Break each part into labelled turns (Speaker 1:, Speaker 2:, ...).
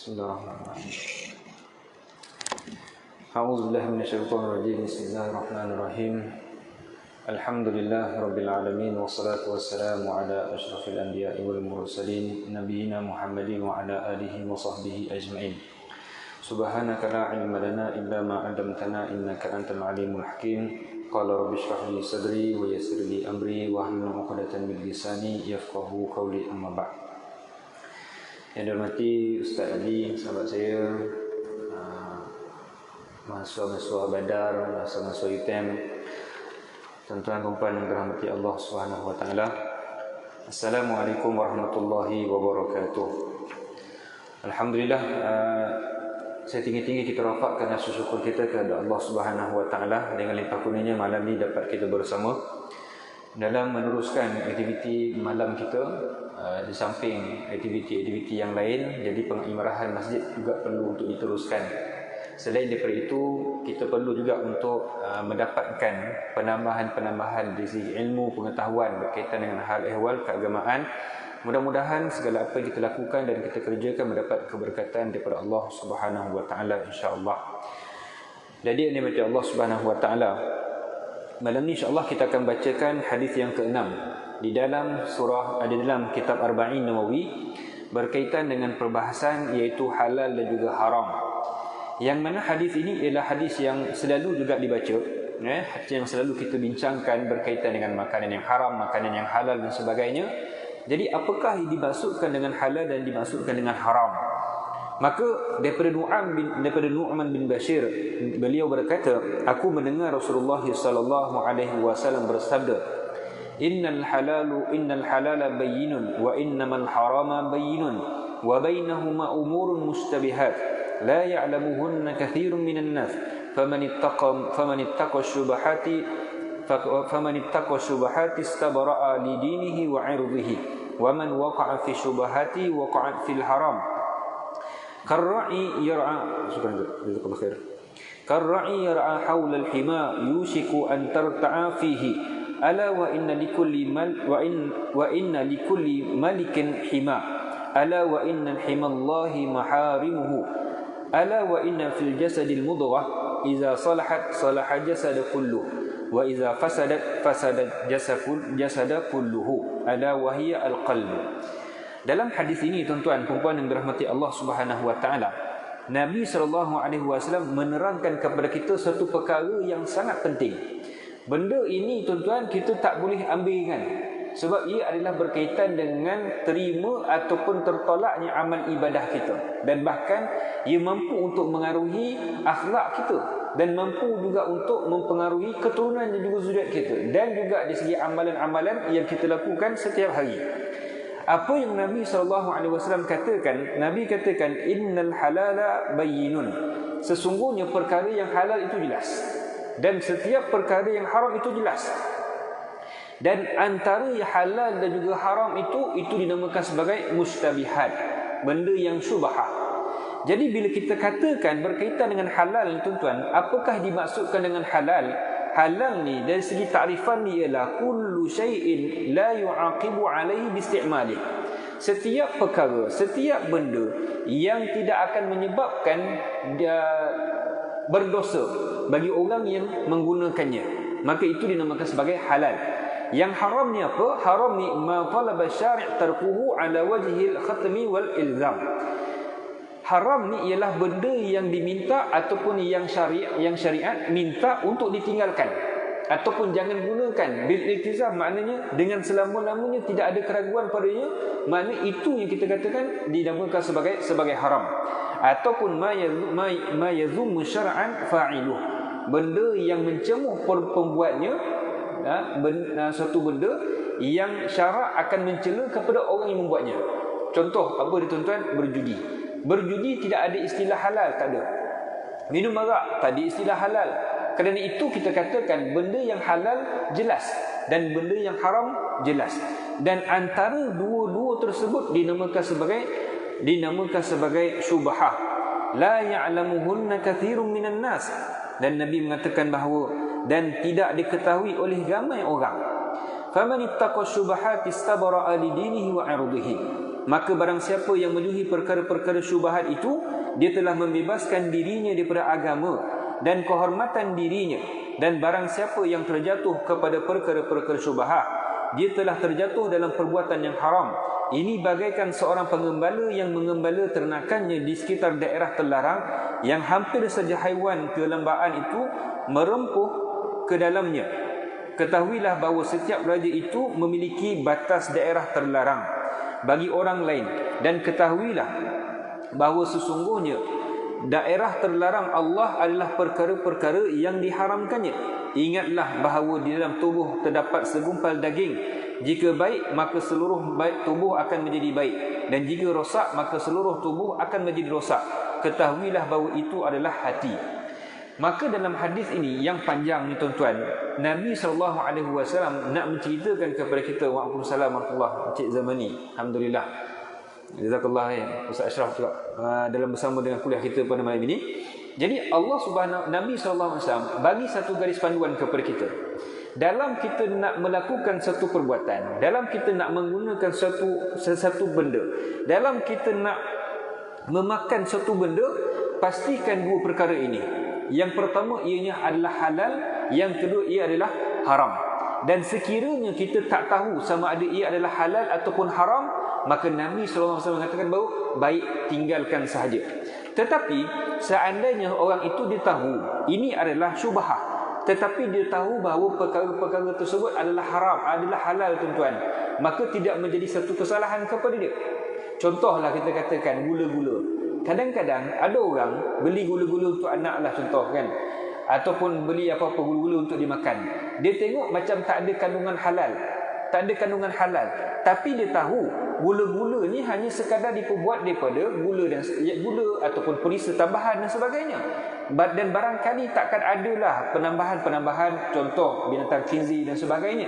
Speaker 1: Bismillahirrahmanirrahim. A'udzubillahi minasyaitonirrajim. Bismillahirrahmanirrahim. Alhamdulillah rabbil alamin wassalatu wassalamu ala asyrafil anbiya'i wal mursalin nabiyina Muhammadin wa ala alihi wa sahbihi ajma'in. Subhanaka la ilma lana illa ma 'allamtana innaka antal alimul hakim. Qala rabbi shrah li sadri wa yassir li amri wa hlul 'uqdatam min lisani yafqahu qawli, amma ba'd. Yang dihormati Ustaz Ali, sahabat saya, mahasiswa-mahasiswa Badar, mahasiswa-mahasiswa UTM, tuan-tuan dan puan yang dirahmati Allah Subhanahu wa taala. Assalamualaikum warahmatullahi wabarakatuh. Alhamdulillah, saya tinggi-tinggi kita rafakkan rasa syukur kita kepada Allah Subhanahu wa taala dengan limpah kurnianya malam ini dapat kita bersama dalam meneruskan aktiviti malam kita. Di samping aktiviti-aktiviti yang lain, jadi pengimarahan masjid juga perlu untuk diteruskan. Selain daripada itu, kita perlu juga untuk mendapatkan penambahan-penambahan dari segi ilmu pengetahuan berkaitan dengan hal ehwal keagamaan. Mudah-mudahan segala apa yang kita lakukan dan kita kerjakan mendapat keberkatan daripada Allah Subhanahu wa taala, insya-Allah. Jadi ini berarti Allah Subhanahu wa taala. Malam ni insya-Allah kita akan bacakan hadis yang ke-6 di dalam surah, di dalam kitab Arba'in Nawawi, berkaitan dengan perbahasan iaitu halal dan juga haram. Yang mana hadis ini ialah hadis yang selalu juga dibaca, hadis yang selalu kita bincangkan berkaitan dengan makanan yang haram, makanan yang halal dan sebagainya. Jadi apakah yang dimaksudkan dengan halal dan dimaksudkan dengan haram? Maka daripada Nu'man bin Bashir, beliau berkata, aku mendengar Rasulullah sallallahu alaihi wasallam bersabda, innal halala bayyinun wa innamal harama bayyinun wa bainahuma umurun mustabihat la ya'lamuhunna katsirun minan nas faman ittaqa syubahati istabara'a li dinihi wa 'irdihi wa man waqa'a fi syubahati waqa'a fil haram karra'i yar'a hawla al-hima yushiku an tarta'a fihi ala wa inna likulli malikin hima ala wa inna himallahi maharimuhu ala wa inna fil jasadil mudghah idza salahat salaha jasad kulluhu wa idza fasadat jasad kulluhu ala wa hiya al-qalb. Dalam hadis ini, tuan-tuan puan yang dirahmati Allah Subhanahu wa taala, Nabi sallallahu alaihi wasallam menerangkan kepada kita satu perkara yang sangat penting. Benda ini, tuan-tuan, kita tak boleh ambilkan, sebab ia adalah berkaitan dengan terima ataupun tertolaknya amal ibadah kita, dan bahkan ia mampu untuk mengaruhi akhlak kita dan mampu juga untuk mempengaruhi keturunan dan juga zuriat kita, dan juga dari segi amalan-amalan yang kita lakukan setiap hari. Apa yang Nabi SAW katakan? Nabi katakan, innal halala bayyinun, sesungguhnya perkara yang halal itu jelas, dan setiap perkara yang haram itu jelas. Dan antara yang halal dan juga haram itu dinamakan sebagai mustabihat, benda yang syubhah. Jadi bila kita katakan berkaitan dengan halal, tuan-tuan, apakah dimaksudkan dengan halal? Halal ni dari segi takrifan ni ialah kullu syai'in la yu'aqibu alaihi biisti'malih. Setiap perkara, setiap benda yang tidak akan menyebabkan dia berdosa bagi orang yang menggunakannya, maka itu dinamakan sebagai halal. Yang haram ni apa? Haram ni ma talaba syari' tarkuhu ala wajhil khatmi wal ilzam. Haram ni ialah benda yang diminta ataupun yang syariat minta untuk ditinggalkan ataupun jangan gunakan bil iltizam, maknanya dengan selama-lamanya tidak ada keraguan padanya, makna itu yang kita katakan dinamakan sebagai haram. Ataupun ma yazum syar'an fa'iluh, benda yang mencemuh pembuatnya, satu benda yang syarak akan mencela kepada orang yang membuatnya. Contoh apa dia, tuan-tuan? Berjudi tidak ada istilah halal, tak ada. Minum arak tak ada istilah halal. Kerana itu kita katakan benda yang halal jelas dan benda yang haram jelas. Dan antara dua-dua tersebut dinamakan sebagai syubhah. La ya'lamuhunna katsirun minan nas. Dan Nabi mengatakan bahawa dan tidak diketahui oleh ramai orang. Faman ittaqa syubhati istabara'a li dinihi wa 'irdihi. maka barang siapa yang menjauhi perkara-perkara syubhat itu, dia telah membebaskan dirinya daripada agama dan kehormatan dirinya. Dan barang siapa yang terjatuh kepada perkara-perkara syubhat, dia telah terjatuh dalam perbuatan yang haram. Ini bagaikan seorang pengembala yang mengembala ternakannya di sekitar daerah terlarang, yang hampir saja haiwan kelembaan itu merempuh ke dalamnya. Ketahuilah bahawa setiap raja itu memiliki batas daerah terlarang bagi orang lain, dan ketahuilah bahawa sesungguhnya daerah terlarang Allah adalah perkara-perkara yang diharamkannya. Ingatlah bahawa di dalam tubuh terdapat segumpal daging. Jika baik, maka seluruh baik tubuh akan menjadi baik, dan jika rosak, maka seluruh tubuh akan menjadi rosak. Ketahuilah bahawa itu adalah hati. Maka dalam hadis ini yang panjang ni tuan-tuan, Nabi SAW nak menceritakan kepada kita, waalaikumsalam warahmatullahi Encik Zamani, alhamdulillah, jazakallah Ustaz Ashraf juga dalam bersama dengan kuliah kita pada malam ini. Jadi Nabi SAW bagi satu garis panduan kepada kita. Dalam kita nak melakukan satu perbuatan, dalam kita nak menggunakan sesuatu benda, dalam kita nak memakan satu benda, pastikan dua perkara ini. Yang pertama ianya adalah halal, yang kedua ia adalah haram. Dan sekiranya kita tak tahu sama ada ia adalah halal ataupun haram, maka Nabi SAW mengatakan bahawa baik tinggalkan sahaja. Tetapi seandainya orang itu dia tahu ini adalah syubhah, tetapi dia tahu bahawa perkara-perkara tersebut adalah haram, adalah halal tuan-tuan, maka tidak menjadi satu kesalahan kepada dia. Contohlah kita katakan gula-gula. Kadang-kadang ada orang beli gula-gula untuk anak lah contoh kan, ataupun beli apa-apa gula-gula untuk dimakan. Dia tengok macam tak ada kandungan halal, tak ada kandungan halal, tapi dia tahu gula-gula ni hanya sekadar diperbuat daripada gula dan gula ataupun perisa tambahan dan sebagainya. Dan barangkali takkan adalah penambahan-penambahan, contoh binatang khinzir dan sebagainya.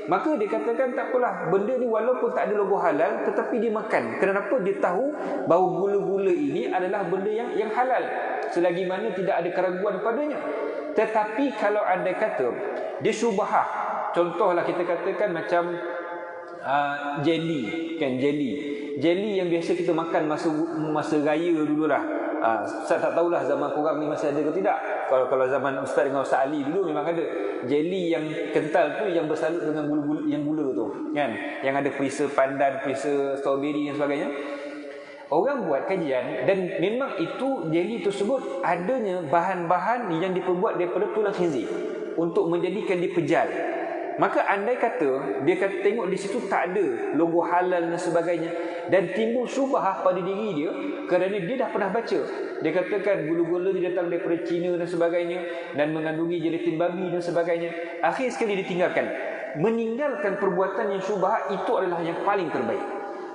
Speaker 1: Maka dia katakan tak apalah, benda ni walaupun tak ada logo halal, tetapi dia makan. Kenapa? Dia tahu bahawa gula-gula ini adalah benda yang halal, selagi mana tidak ada keraguan padanya. Tetapi kalau anda kata dia syubhah, contohlah kita katakan macam jelly kan, jelly yang biasa kita makan masa raya dululah. Ustaz tak tahulah zaman korang ni masih ada ke tidak. Kalau zaman Ustaz dengan Ustaz Ali dulu memang ada jelly yang kental tu, yang bersalut dengan gula tu kan, yang ada perisa pandan, perisa strawberry dan sebagainya. Orang buat kajian dan memang itu jelly tersebut adanya bahan-bahan yang diperbuat daripada tulang khinzir untuk menjadikan dia pejal. Maka andai kata dia tengok di situ tak ada logo halal dan sebagainya, dan timbul syubhah pada diri dia kerana dia dah pernah baca, dia katakan gula-gula ni datang daripada Cina dan sebagainya dan mengandungi gelatin babi dan sebagainya. Akhir sekali ditinggalkan. Meninggalkan perbuatan yang syubhah itu adalah yang paling terbaik,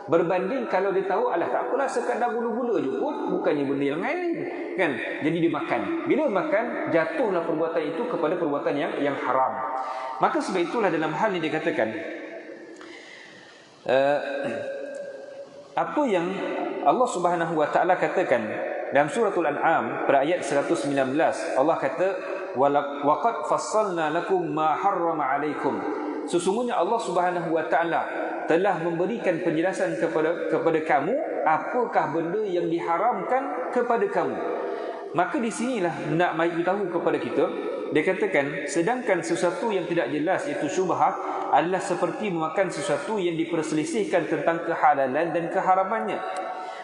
Speaker 1: berbanding kalau dia tahu alah tak apalah sekadar gula-gula je pun, bukannya benda yang lain kan. Jadi dia makan. Bila makan, jatuhlah perbuatan itu kepada perbuatan yang haram. Maka sebab itulah dalam hal ini dia katakan apa yang Allah Subhanahu wa taala katakan dalam suratul An'am pada ayat 119, Allah kata waqad fassalna lakum ma harrama alaikum. Sesungguhnya Allah Subhanahu wa taala telah memberikan penjelasan kepada kamu apakah benda yang diharamkan kepada kamu. Maka di sinilah nak bagi tahu kepada kita, dia katakan sedangkan sesuatu yang tidak jelas iaitu syubhat adalah seperti memakan sesuatu yang diperselisihkan tentang kehalalan dan keharamannya,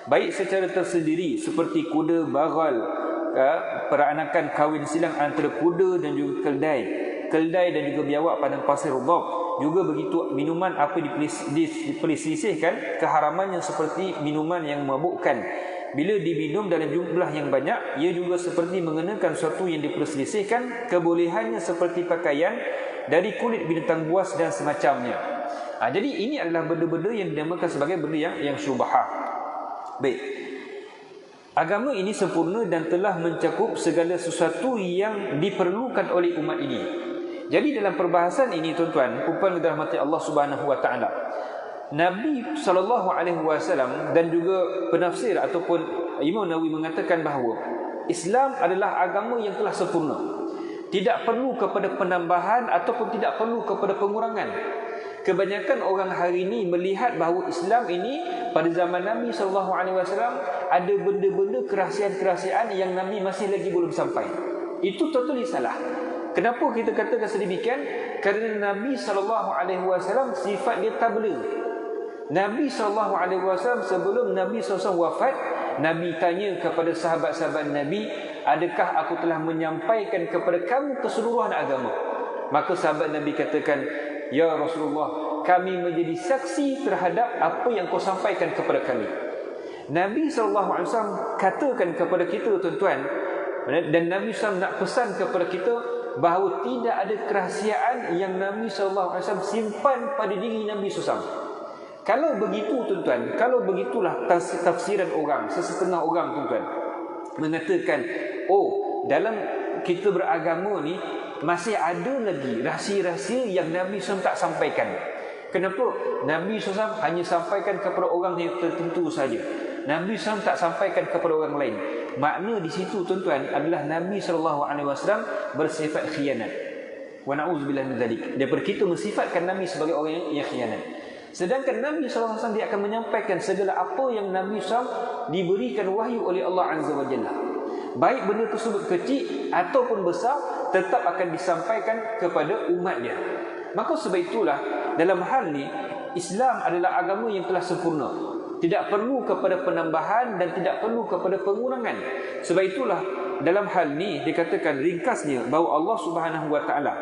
Speaker 1: baik secara tersendiri seperti kuda bagal, peranakan kahwin silang antara kuda dan juga keldai dan juga biawak padang pasir dhab. Juga begitu minuman apa diperselisihkan keharamannya seperti minuman yang memabukkan. Bila diminum dalam jumlah yang banyak, ia juga seperti mengenakan sesuatu yang diperselisihkan. Kebolehannya seperti pakaian dari kulit binatang buas dan semacamnya. Jadi ini adalah benda-benda yang dinamakan sebagai benda yang syubhah. Baik. Agama ini sempurna dan telah mencakup segala sesuatu yang diperlukan oleh umat ini. Jadi dalam perbahasan ini tuan-tuan, puan-puan dirahmati Allah Subhanahu wa taala, Nabi SAW dan juga penafsir ataupun Imam Nawawi mengatakan bahawa Islam adalah agama yang telah sempurna, tidak perlu kepada penambahan ataupun tidak perlu kepada pengurangan. Kebanyakan orang hari ini melihat bahawa Islam ini pada zaman Nabi SAW ada benda-benda kerahsiaan-kerahsiaan yang Nabi masih lagi belum sampai. Itu totally salah. Kenapa kita katakan sedemikian? Kerana Nabi SAW sifat dia tabligh. Nabi SAW sebelum Nabi SAW wafat, Nabi tanya kepada sahabat-sahabat Nabi, adakah aku telah menyampaikan kepada kamu keseluruhan agama? Maka sahabat Nabi katakan, ya Rasulullah, kami menjadi saksi terhadap apa yang kau sampaikan kepada kami. Nabi SAW katakan kepada kita, tuan-tuan, dan Nabi SAW nak pesan kepada kita bahawa tidak ada kerahsiaan yang Nabi SAW simpan pada diri Nabi SAW. Kalau begitu, tuan-tuan, kalau begitulah tafsiran orang, sesetengah orang, tuan-tuan, mengatakan, oh, dalam kita beragama ni masih ada lagi rahsia-rahsia yang Nabi SAW tak sampaikan. Kenapa? Nabi SAW hanya sampaikan kepada orang yang tertentu saja. Nabi SAW tak sampaikan kepada orang lain. Makna di situ, tuan-tuan, adalah Nabi SAW bersifat khianat. Wa na'udzubillah min dzalik. Daripada kita mensifatkan Nabi sebagai orang yang khianat. Sedangkan Nabi SAW dia akan menyampaikan segala apa yang Nabi SAW diberikan wahyu oleh Allah Azza wa Jalla. Baik benda tersebut kecil ataupun besar, tetap akan disampaikan kepada umatnya. Maka sebab itulah, dalam hal ni, Islam adalah agama yang telah sempurna. Tidak perlu kepada penambahan dan tidak perlu kepada pengurangan. Sebab itulah, dalam hal ni dikatakan ringkasnya bahawa Allah Subhanahu wa taala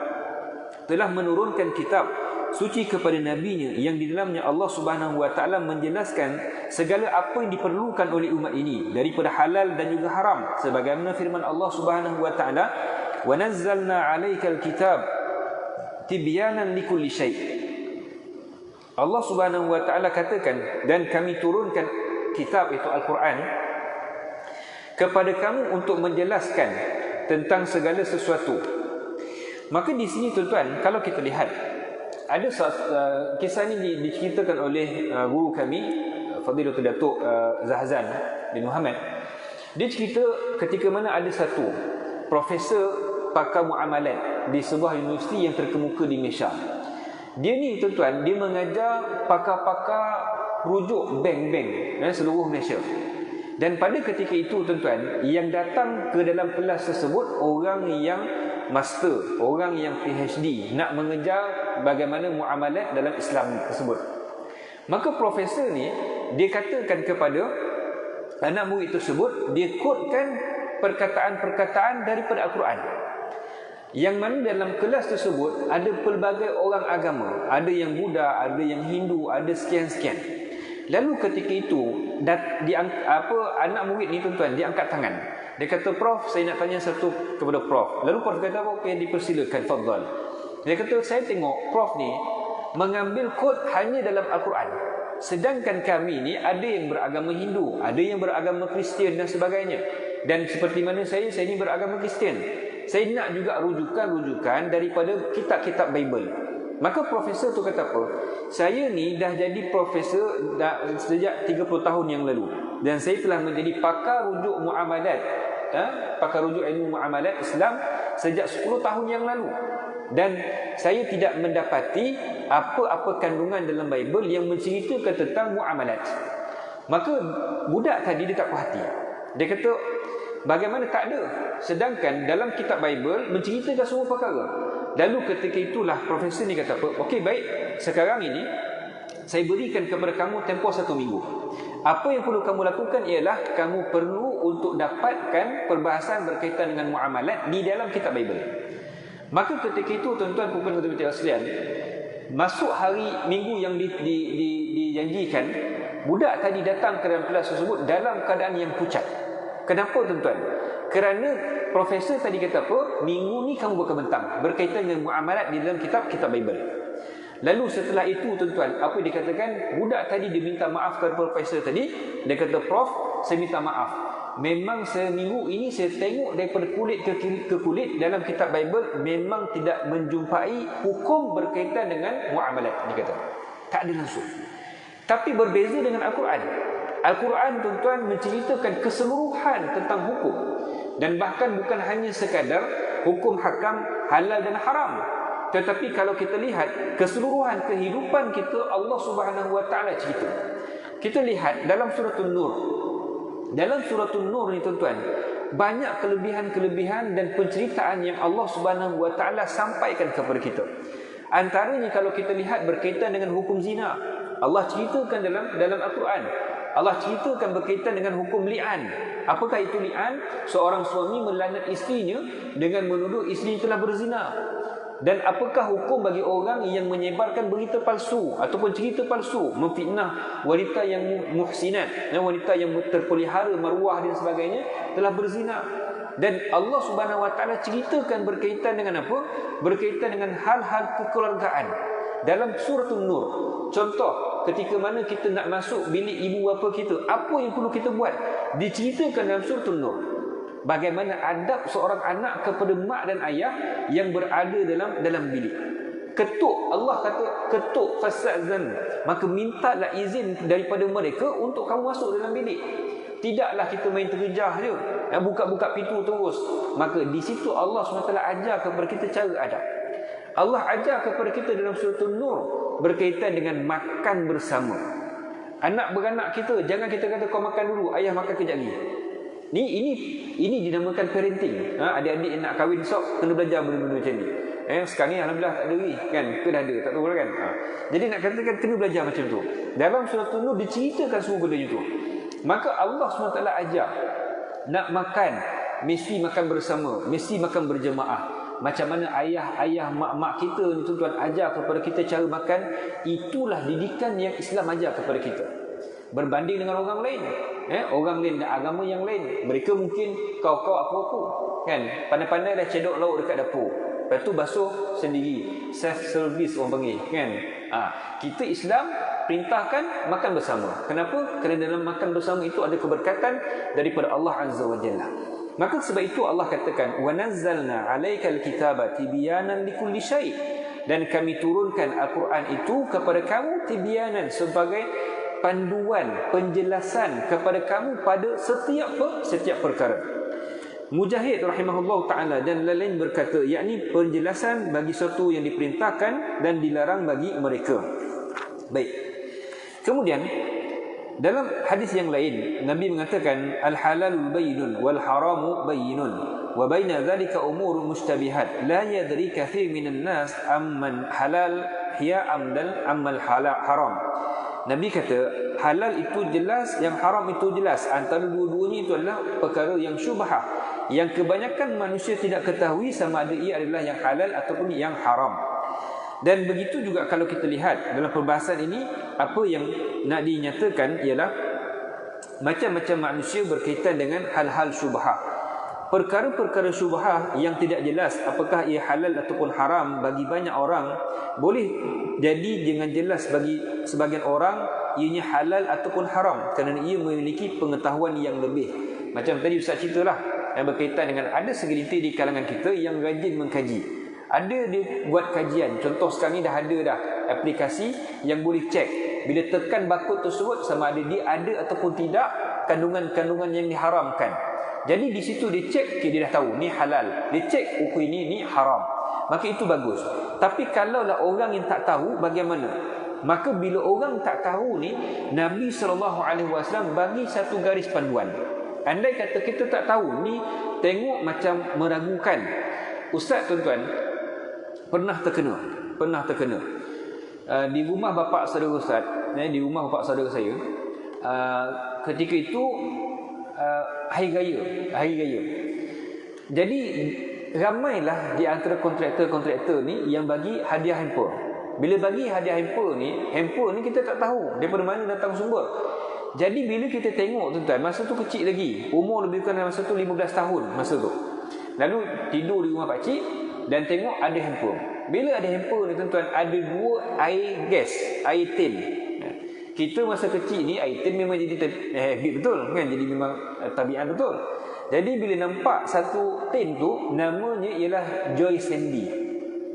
Speaker 1: telah menurunkan kitab suci kepada nabinya yang di dalamnya Allah Subhanahu wa taala menjelaskan segala apa yang diperlukan oleh umat ini daripada halal dan juga haram, sebagaimana firman Allah Subhanahu wa taala, wa nazzalna 'alaikal kitab tibyanan likulli syai'. Allah Subhanahu wa taala katakan, dan kami turunkan kitab itu Al-Quran kepada kamu untuk menjelaskan tentang segala sesuatu. Maka di sini, tuan-tuan, kalau kita lihat, ada kisah ini diceritakan oleh guru kami, Fadilatul Datuk Zahzan bin Muhammad. Dia cerita ketika mana ada satu profesor pakar muamalat di sebuah universiti yang terkemuka di Malaysia. Dia ni, tuan-tuan, dia mengajar pakar-pakar rujuk bank-bank seluruh Malaysia. Dan pada ketika itu, tuan-tuan, yang datang ke dalam kelas tersebut orang yang master, orang yang PhD, nak mengejar bagaimana muamalat dalam Islam tersebut. Maka profesor ni, dia katakan kepada anak murid tersebut, dia quotekan perkataan-perkataan daripada Al-Quran, yang mana dalam kelas tersebut ada pelbagai orang agama, ada yang Buddha, ada yang Hindu, ada sekian-sekian. Lalu ketika itu anak murid ni, tuan-tuan, dia angkat tangan. Dia kata, Prof, saya nak tanya satu kepada Prof. Lalu Prof kata, okey, dipersilakan, fadhal. Dia kata, saya tengok Prof ni mengambil kod hanya dalam Al-Quran. Sedangkan kami ni ada yang beragama Hindu, ada yang beragama Kristian dan sebagainya. Dan seperti mana saya ni beragama Kristian. Saya nak juga rujukan daripada kitab-kitab Bible. Maka profesor tu kata apa? Saya ni dah jadi profesor sejak 30 tahun yang lalu. Dan saya telah menjadi pakar rujuk muamalat, pakar rujuk ilmu muamalat Islam sejak 10 tahun yang lalu. Dan saya tidak mendapati apa-apa kandungan dalam Bible yang menceritakan tentang muamalat. Maka budak tadi dia tak puas hati. Dia kata, bagaimana tak ada? Sedangkan dalam kitab Bible menceritakan semua perkara. Lalu ketika itulah profesor ni kata apa? Okey, baik, sekarang ini saya berikan kepada kamu tempoh 1 minggu. Apa yang perlu kamu lakukan ialah kamu perlu untuk dapatkan perbahasan berkaitan dengan muamalat di dalam kitab Bible. Maka ketika itu, tuan-tuan, puan-puan dan puan-puan sekalian, masuk hari minggu yang dijanjikan, budak tadi datang ke dalam kelas tersebut dalam keadaan yang pucat. Kenapa, tuan-tuan? Kerana profesor tadi kata apa? Minggu ni kamu berkebentang berkaitan dengan muamalat di dalam kitab Bible. Lalu setelah itu, tuan-tuan, apa yang dikatakan? Budak tadi dia minta maaf kepada profesor tadi. Dia kata, Prof, saya minta maaf. Memang seminggu ini saya tengok daripada kulit ke kulit dalam kitab Bible memang tidak menjumpai hukum berkaitan dengan muamalat. Dia kata, tak ada langsung. Tapi berbeza dengan Al-Quran. Al-Quran, tuan-tuan, menceritakan keseluruhan tentang hukum. Dan bahkan bukan hanya sekadar hukum hakam halal dan haram. Tetapi kalau kita lihat keseluruhan kehidupan kita, Allah Subhanahu wa taala cerita. Kita lihat dalam suratul Nur. Dalam suratul Nur ni tuan-tuan, banyak kelebihan-kelebihan dan penceritaan yang Allah Subhanahu wa taala sampaikan kepada kita. Antaranya kalau kita lihat berkaitan dengan hukum zina, Allah ceritakan dalam Al-Quran. Allah ceritakan berkaitan dengan hukum li'an. Apakah itu li'an? Seorang suami melaknat isterinya dengan menuduh isteri telah berzina. Dan apakah hukum bagi orang yang menyebarkan berita palsu ataupun cerita palsu, memfitnah wanita yang muhsinat, wanita yang terpelihara maruah dan sebagainya, telah berzina. Dan Allah Subhanahu wa taala ceritakan berkaitan dengan apa? Berkaitan dengan hal-hal kekeluargaan dalam suratul Nur. Contoh, ketika mana kita nak masuk bilik ibu bapa kita, apa yang perlu kita buat? Diceritakan dalam suratul Nur. Bagaimana adab seorang anak kepada mak dan ayah yang berada dalam bilik. Ketuk, Allah kata ketuk fasadzan, maka mintalah izin daripada mereka untuk kamu masuk dalam bilik. Tidaklah kita main terjah je, buka-buka pintu terus. Maka di situ Allah SWT ajar kepada kita cara adab. Allah ajar kepada kita dalam suratul Nur berkaitan dengan makan bersama. Anak beranak kita, jangan kita kata kau makan dulu, ayah makan kejap lagi. Ini dinamakan parenting. Adik-adik yang nak kahwin sok kena belajar benda-benda macam ni. Sekarang ni alhamdulillah tak ada lagi kan, ke dah ada, tak tahu lah kan. Jadi nak katakan kena belajar macam tu. Dalam suratul Nur diceritakan semua benda itu. Maka Allah SWT ajar nak makan mesti makan bersama, mesti makan berjemaah. Macam mana ayah, mak-mak kita ni tuan-tuan ajar kepada kita cara makan, itulah didikan yang Islam ajar kepada kita. Berbanding dengan orang lain, orang lain dan agama yang lain, mereka mungkin kau aku kan, pandai-pandai dah cedok lauk dekat dapur, lepas tu basuh sendiri, self service orang panggil kan. Kita Islam perintahkan makan bersama. Kenapa? Kerana dalam makan bersama itu ada keberkatan daripada Allah Azza wa Jalla. Maka sebab itu Allah katakan, wa nazzalna 'alaikal kitaba tibyanan likulli syai', dan kami turunkan Al-Quran itu kepada kamu tibyanan, sebagai panduan, penjelasan kepada kamu pada setiap perkara. Mujahid rahimahullah ta'ala dan lain-lain berkata, yakni penjelasan bagi sesuatu yang diperintahkan dan dilarang bagi mereka. Baik. Kemudian dalam hadis yang lain Nabi mengatakan, al-halalul bayyinun wal haramu bayyinun wa baina dhalika umur mushtabihat la yadri kathir minan nas amman halal hiya amdan ammal haram. Nabi kata halal itu jelas, yang haram itu jelas. Antara dua-duanya itu adalah perkara yang syubhah, yang kebanyakan manusia tidak ketahui sama ada ia adalah yang halal ataupun yang haram. Dan begitu juga kalau kita lihat dalam perbahasan ini, apa yang nak dinyatakan ialah macam-macam manusia berkaitan dengan hal-hal syubhah. Perkara-perkara syubhah yang tidak jelas apakah ia halal ataupun haram bagi banyak orang, boleh jadi dengan jelas bagi sebagian orang ianya halal ataupun haram kerana ia memiliki pengetahuan yang lebih. Macam tadi Ustaz ceritalah yang berkaitan dengan ada segelintir di kalangan kita yang rajin mengkaji. Ada dia buat kajian. Contoh sekarang ni dah ada aplikasi yang boleh cek bila tekan barcode tersebut sama ada dia ada ataupun tidak kandungan-kandungan yang diharamkan. Jadi di situ dia cek, dia dah tahu ni halal. Dia cek ukur ini haram. Maka itu bagus. Tapi kalaulah orang yang tak tahu, bagaimana? Maka bila orang tak tahu ni, Nabi SAW bagi satu garis panduan. Andai kata kita tak tahu ni, tengok macam meragukan. Ustaz tuan-tuan pernah terkena di rumah bapa saudara Ustaz, di rumah bapa saudara saya, ketika itu hari raya. Jadi ramailah di antara kontraktor ni yang bagi hadiah handphone. Bila bagi hadiah handphone ni kita tak tahu daripada mana datang sumber. Jadi bila kita tengok tuan-tuan, masa tu kecil lagi, umur lebih kurang masa tu 15 tahun masa tu. Lalu tidur di rumah pak cik dan tengok ada handphone. Bila ada handphone ni tuan-tuan, ada 2 air gas, air tin. Kita masa kecil ni air tin memang jadi habit betul kan, jadi memang tabiat betul. Jadi bila nampak satu tin tu, namanya ialah Joy Sandy.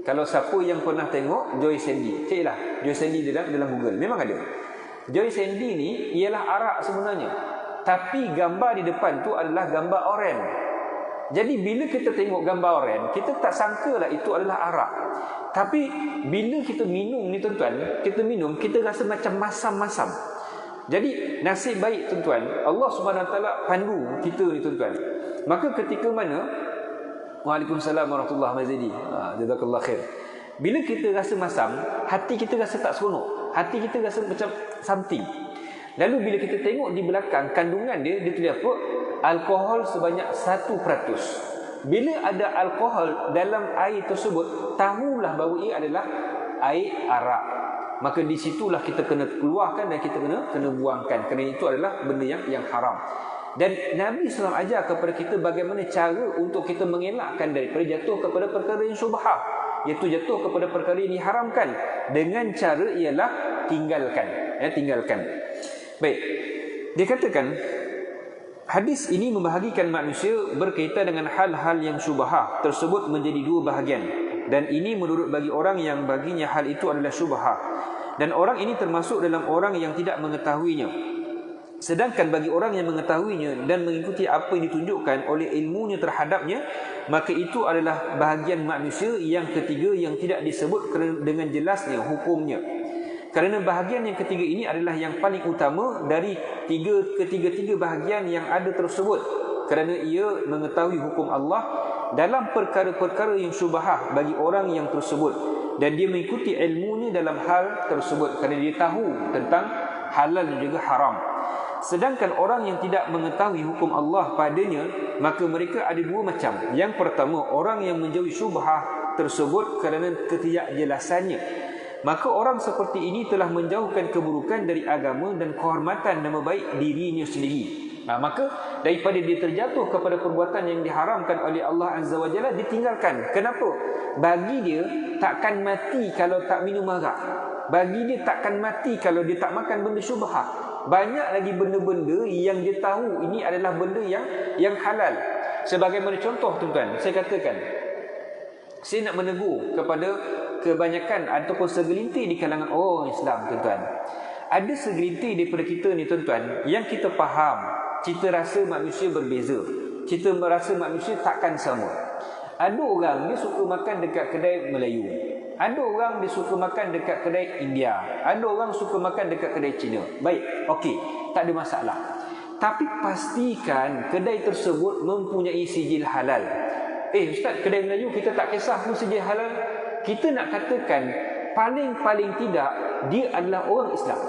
Speaker 1: Kalau siapa yang pernah tengok Joy Sandy, ceklah Joy Sandy dalam Google, memang ada. Joy Sandy ni ialah arak sebenarnya, tapi gambar di depan tu adalah gambar oren. Jadi bila kita tengok gambar oren, kita tak sangkalah itu adalah arak. Tapi bila kita minum ni tuan-tuan, kita rasa macam masam-masam. Jadi nasib baik tuan-tuan, Allah Subhanahu Wa Taala pandu kita ni tuan-tuan. Maka ketika mana, Waalaikumsalam warahmatullahi wabarakatuh. Jazakallah khair. Bila kita rasa masam, hati kita rasa tak seronok. Hati kita rasa macam something. Lalu bila kita tengok di belakang kandungan dia tulis apa? Alkohol sebanyak 1%. Bila ada alkohol dalam air tersebut, tahulah bahawa ia adalah air arak. Maka di situlah kita kena keluarkan dan kita kena buangkan. Kerana itu adalah benda yang haram. Dan Nabi SAW ajar kepada kita bagaimana cara untuk kita mengelakkan daripada jatuh kepada perkara yang syubhah, iaitu jatuh kepada perkara yang diharamkan. Dengan cara ialah tinggalkan. Baik. Dia katakan hadis ini membahagikan manusia berkaitan dengan hal-hal yang syubhah tersebut menjadi dua bahagian. Dan ini menurut bagi orang yang baginya hal itu adalah syubhah. Dan orang ini termasuk dalam orang yang tidak mengetahuinya. Sedangkan bagi orang yang mengetahuinya dan mengikuti apa yang ditunjukkan oleh ilmunya terhadapnya, maka itu adalah bahagian manusia yang ketiga yang tidak disebut dengan jelasnya hukumnya. Kerana bahagian yang ketiga ini adalah yang paling utama dari ketiga-tiga bahagian yang ada tersebut. Kerana ia mengetahui hukum Allah dalam perkara-perkara yang syubhah bagi orang yang tersebut, dan dia mengikuti ilmunya dalam hal tersebut kerana dia tahu tentang halal dan juga haram. Sedangkan orang yang tidak mengetahui hukum Allah padanya, maka mereka ada dua macam. Yang pertama, orang yang menjauhi syubhah tersebut kerana ketidakjelasannya. Maka orang seperti ini telah menjauhkan keburukan dari agama dan kehormatan nama baik dirinya sendiri. Maka daripada dia terjatuh kepada perbuatan yang diharamkan oleh Allah Azza wa Jalla, ditinggalkan. Kenapa? Bagi dia takkan mati kalau tak minum arak. Bagi dia takkan mati kalau dia tak makan benda syubhah. Banyak lagi benda-benda yang dia tahu ini adalah benda yang halal. Sebagaimana contoh tuan-tuan, saya katakan, saya nak menegur kepada kebanyakan ataupun segelintir di kalangan orang Islam tuan-tuan. Ada segelintir daripada kita ni tuan-tuan yang kita faham, kita rasa manusia berbeza, kita merasa manusia takkan sama. Ada orang dia suka makan dekat kedai Melayu, ada orang dia suka makan dekat kedai India, ada orang suka makan dekat kedai Cina. Baik, okey, tak ada masalah. Tapi pastikan kedai tersebut mempunyai sijil halal. Ustaz, kedai Melayu kita tak kisah pun sijil halal. Kita nak katakan paling-paling tidak dia adalah orang Islam.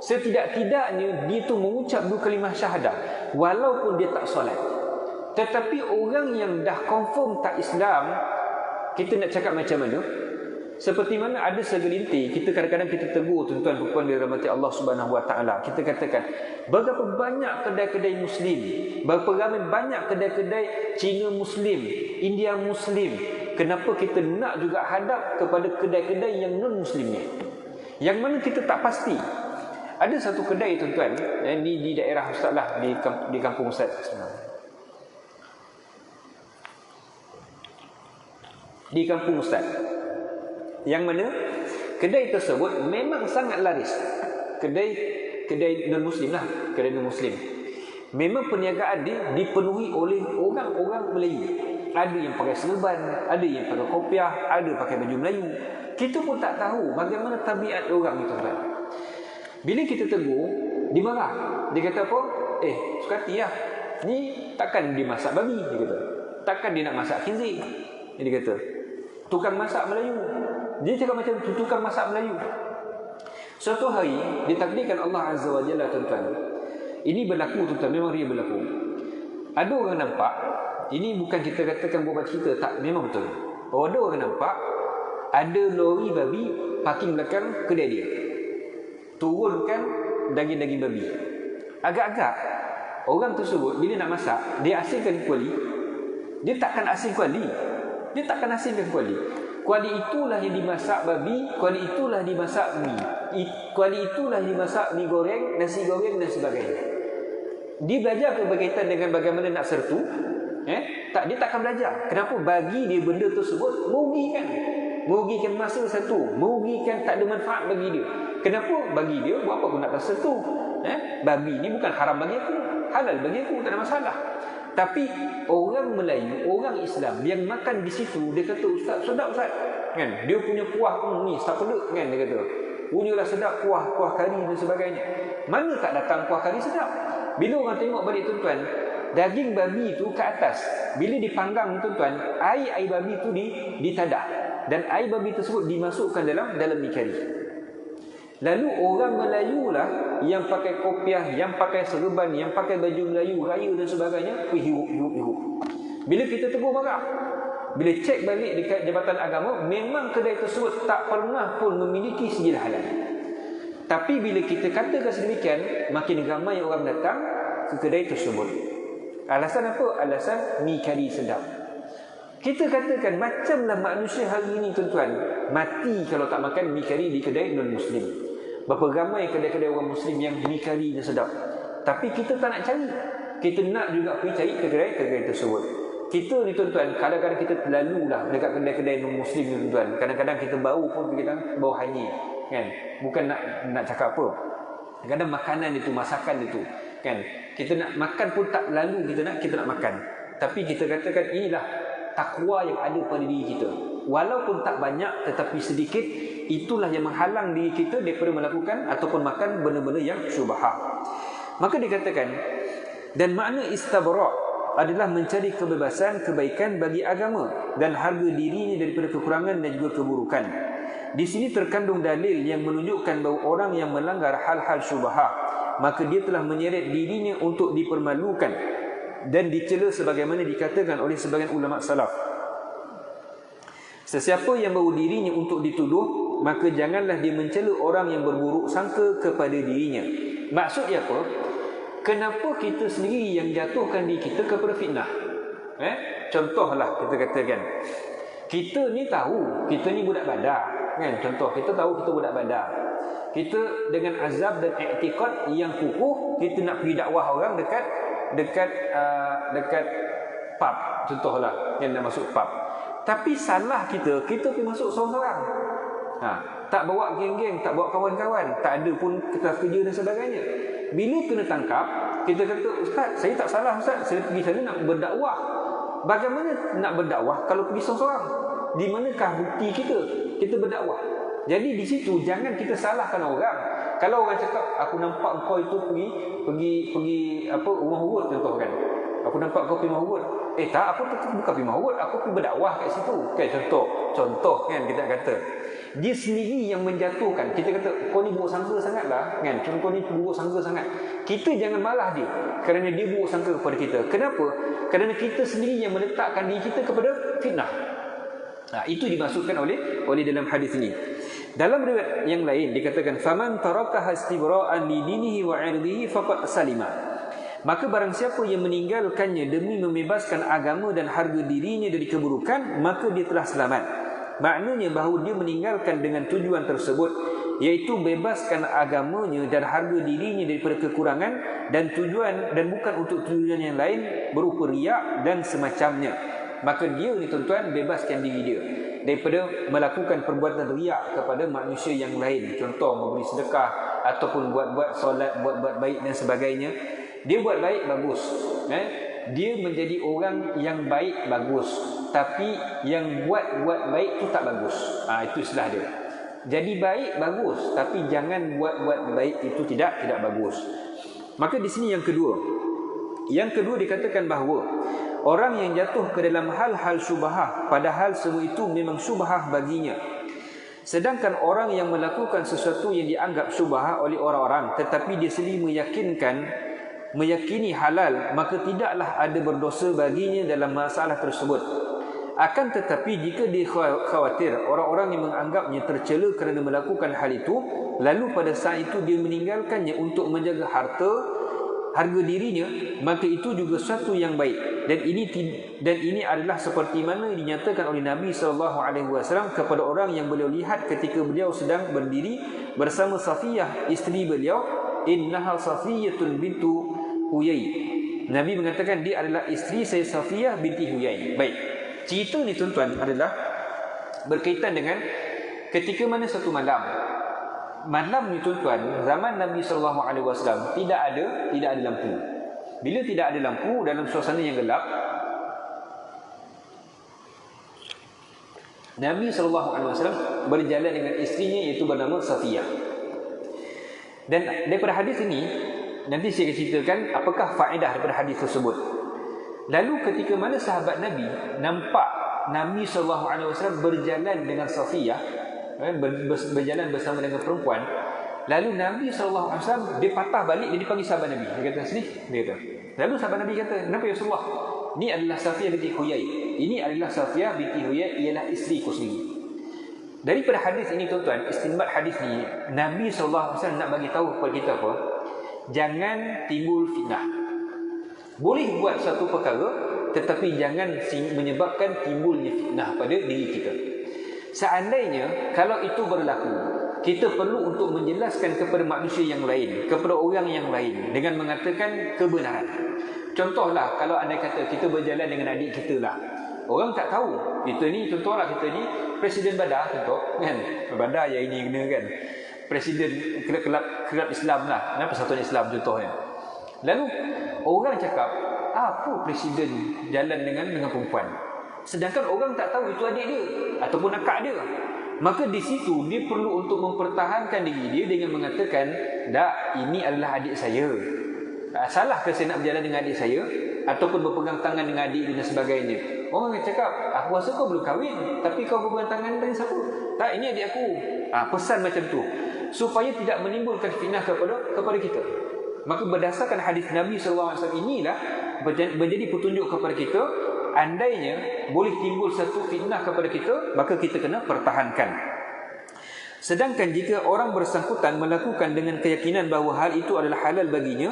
Speaker 1: Setidak-tidaknya dia tu mengucap dua kalimah syahadah walaupun dia tak solat. Tetapi orang yang dah confirm tak Islam, kita nak cakap macam mana? Seperti mana ada segelintir, kita kadang-kadang kita tegur tuan-tuan puan dirahmati Allah Subhanahu Wa Taala. Kita katakan, berapa banyak kedai-kedai Muslim, berapa ramai banyak kedai-kedai Cina Muslim, India Muslim. Kenapa kita nak juga hadap kepada kedai-kedai yang non-Muslim ni? Yang mana kita tak pasti. Ada satu kedai tuan-tuan, ni di daerah Ustaz lah, di kampung Ustaz. Di kampung Ustaz. Yang mana kedai tersebut memang sangat laris. Kedai non-Muslim lah, kedai non-Muslim. Memang perniagaan dia dipenuhi oleh orang-orang Melayu. Ada yang pakai serban, ada yang pakai kopiah, ada pakai baju Melayu. Kita pun tak tahu bagaimana tabiat orang itu tuan. Bila kita tegur, dimarah. Dia kata apa? Sukati lah. Ni takkan dia masak babi, dia kata. Takkan dia nak masak khinzir. Dia kata, tukang masak Melayu. Dia cakap macam tu, tukang masak Melayu. Suatu hari, ditakdirkan Allah Azza wa Jalla tuan-tuan. Ini berlaku tuan-tuan, memang dia berlaku. Ada orang nampak, ini bukan kita katakan buat cerita, tak, memang betul. Ada orang nampak, ada lori babi parking belakang kedai dia. Turunkan daging-daging babi. Agak-agak orang tersebut bila nak masak, dia asingkan kuali. Dia takkan asing kuali. Dia takkan asingkan kuali. Kuali itulah yang dimasak babi, kuali itulah dimasak mi. Kuali itulah dimasak mi goreng, nasi goreng dan sebagainya. Dia belajar berkaitan dengan bagaimana nak sertu. Tak, dia takkan belajar. Kenapa? Bagi dia benda tersebut merugikan. Merugikan masa satu, merugikan, tak ada manfaat bagi dia. Kenapa? Bagi dia buat apa aku nak rasa tu? Babi ni bukan haram bagi aku, halal bagi aku, tak ada masalah. Tapi orang Melayu, orang Islam yang makan di situ, dia kata, Ustaz, sedap Ustaz. Kan? Dia punya kuah ni tak pelik kan, dia kata. punyalah sedap kuah kari dan sebagainya. Mana tak datang kuah kari sedap? Bila orang tengok balik tuan-tuan, daging babi itu ke atas. Bila dipanggang tuan-tuan, air babi itu ditadah, dan air babi tersebut dimasukkan dalam mi kari. Lalu orang Melayu lah yang pakai kopiah, yang pakai serban, yang pakai baju Melayu raya dan sebagainya, hirup. Bila kita tegur marah, bila cek balik dekat Jabatan Agama, memang kedai tersebut tak pernah pun memiliki sijil halal. Tapi bila kita katakan sedemikian, makin ramai orang datang ke kedai tersebut. Alasan apa? Alasan mi kari sedap. Kita katakan macamlah manusia hari ini tuan-tuan, mati kalau tak makan mi kari di kedai non-Muslim. Berapa ramai kedai-kedai orang Muslim yang mi kari dia sedap, tapi kita tak nak cari. Kita nak juga pergi cari ke kedai tersebut. Kita ni tuan-tuan, kadang-kadang kita terlalulah dekat kedai-kedai non-Muslim ni tuan-tuan. Kadang-kadang kita bau pun kita bau hanyir, kan? Bukan nak cakap apa. Kadang-kadang makanan itu, masakan itu, kan? Kita nak makan pun tak lalu kita nak makan. Tapi kita katakan inilah takwa yang ada pada diri kita. Walaupun tak banyak tetapi sedikit, itulah yang menghalang diri kita daripada melakukan ataupun makan benda-benda yang syubhah. Maka dikatakan, dan makna istabra' adalah mencari kebebasan, kebaikan bagi agama dan harga dirinya daripada kekurangan dan juga keburukan. Di sini terkandung dalil yang menunjukkan bahawa orang yang melanggar hal-hal syubhah, maka dia telah menyeret dirinya untuk dipermalukan dan dicela sebagaimana dikatakan oleh sebagian ulama salaf. Sesiapa yang bawa dirinya untuk dituduh, maka janganlah dia mencela orang yang berburuk sangka kepada dirinya. Maksudnya apa? Kenapa kita sendiri yang jatuhkan diri kita kepada fitnah? Contohlah kita katakan, kita ni tahu kita ni budak badar, kan? Contoh, kita tahu kita budak badar. Kita dengan azab dan i'tiqad yang kukuh, kita nak pergi dakwah orang dekat pub, contohlah, yang nak masuk pub. Tapi salah kita pergi masuk seorang-seorang. Tak bawa geng-geng, tak bawa kawan-kawan, tak ada pun kelas kerja dan sebagainya. Bila kena tangkap, kita kata, Ustaz, saya tak salah Ustaz, saya pergi sana nak berdakwah. Bagaimana nak berdakwah kalau pergi seorang-seorang? Di manakah bukti kita berdakwah? Jadi di situ jangan kita salahkan orang. Kalau orang cakap, aku nampak kau itu pergi rumah urut, contoh kan. Aku nampak kau pergi rumah urut. Tak, aku bukan pergi rumah urut, aku pergi berdakwah kat situ. Okay, contoh kan kita kata. Dia sendiri yang menjatuhkan. Kita kata, kau ni buruk sangka sangat lah, kan? Kau ni buruk sangka sangat. Kita jangan malah dia kerana dia buruk sangka kepada kita. Kenapa? Kerana kita sendiri yang meletakkan diri kita kepada fitnah. Itu dimaksudkan oleh dalam hadis ini. Dalam riwayat yang lain dikatakan, faman tarakaha istibra'an li dinihi wa 'irdihi faqad salima. Maka barang siapa yang meninggalkannya demi membebaskan agama dan harga dirinya dari keburukan, maka dia telah selamat. Maknanya bahawa dia meninggalkan dengan tujuan tersebut, iaitu bebaskan agamanya dan harga dirinya daripada kekurangan dan tujuan, dan bukan untuk tujuan yang lain berupa riak dan semacamnya. Maka dia ni tuan-tuan bebaskan diri dia daripada melakukan perbuatan riak kepada manusia yang lain. Contoh memberi sedekah ataupun buat-buat solat, buat-buat baik dan sebagainya. Dia buat baik bagus, dia menjadi orang yang baik bagus, tapi yang buat baik tu tak bagus. Itu istilah dia. Jadi baik bagus, tapi jangan buat baik itu tidak bagus. Maka di sini yang kedua dikatakan bahawa orang yang jatuh ke dalam hal-hal syubhah, padahal semua itu memang syubhah baginya. Sedangkan orang yang melakukan sesuatu yang dianggap syubhah oleh orang-orang, tetapi dia sendiri meyakini halal, maka tidaklah ada berdosa baginya dalam masalah tersebut. Akan tetapi jika dia khawatir orang-orang yang menganggapnya tercela kerana melakukan hal itu, lalu pada saat itu dia meninggalkannya untuk menjaga harga dirinya, maka itu juga satu yang baik. Dan ini adalah seperti mana dinyatakan oleh Nabi SAW kepada orang yang beliau lihat ketika beliau sedang berdiri bersama Safiyah, isteri beliau. Innaha Safiyatun bintu Huyai. Nabi mengatakan dia adalah isteri saya Safiyah binti Huyai. Baik, cerita ni tuan-tuan adalah berkaitan dengan ketika mana satu malam ni tuan-tuan, zaman Nabi SAW tidak ada lampu. Bila tidak ada lampu dalam suasana yang gelap, Nabi SAW berjalan dengan isterinya iaitu bernama Safiyah. Dan daripada hadis ini nanti saya akan ceritakan apakah faedah daripada hadis tersebut. Lalu ketika mana sahabat Nabi nampak Nabi SAW berjalan dengan Safiyah, berjalan bersama dengan perempuan, lalu Nabi SAW dia patah balik, dia dipanggil sahabat Nabi. Dia kata sini, dia kata. Lalu sahabat Nabi kata, "Kenapa ya Rasulullah? Ini adalah Safiyah binti Huyai. Ini adalah Safiyah binti Huyai, ialah isteriku sendiri." Daripada hadis ini tuan-tuan, istinbat hadis ni, Nabi SAW nak bagi tahu kepada kita apa? Jangan timbul fitnah. Boleh buat satu perkara, tetapi jangan menyebabkan timbulnya fitnah pada diri kita. Seandainya kalau itu berlaku, kita perlu untuk menjelaskan kepada manusia yang lain, kepada orang yang lain dengan mengatakan kebenaran. Contohlah, kalau anda kata kita berjalan dengan adik kita lah, orang tak tahu kita ni, contohlah kita ni Presiden Badar, contoh kan, Badar yang ini kena kan, Presiden kelab Islam lah, Persatuan Islam contohnya. Lalu orang cakap, apa Presiden jalan dengan perempuan, sedangkan orang tak tahu itu adik dia ataupun akak dia. Maka di situ dia perlu untuk mempertahankan diri dia dengan mengatakan, "Tak, ini adalah adik saya. Salah ke saya nak berjalan dengan adik saya ataupun berpegang tangan dengan adik dan sebagainya?" Orang akan cakap, "Aku rasa kau belum kahwin, tapi kau berpegang tangan dengan siapa?" "Tak, ini adik aku." Pesan macam tu supaya tidak menimbulkan fitnah kepada kita. Maka berdasarkan hadis Nabi SAW inilah menjadi petunjuk kepada kita, andainya boleh timbul satu fitnah kepada kita, maka kita kena pertahankan. Sedangkan jika orang bersangkutan melakukan dengan keyakinan bahawa hal itu adalah halal baginya,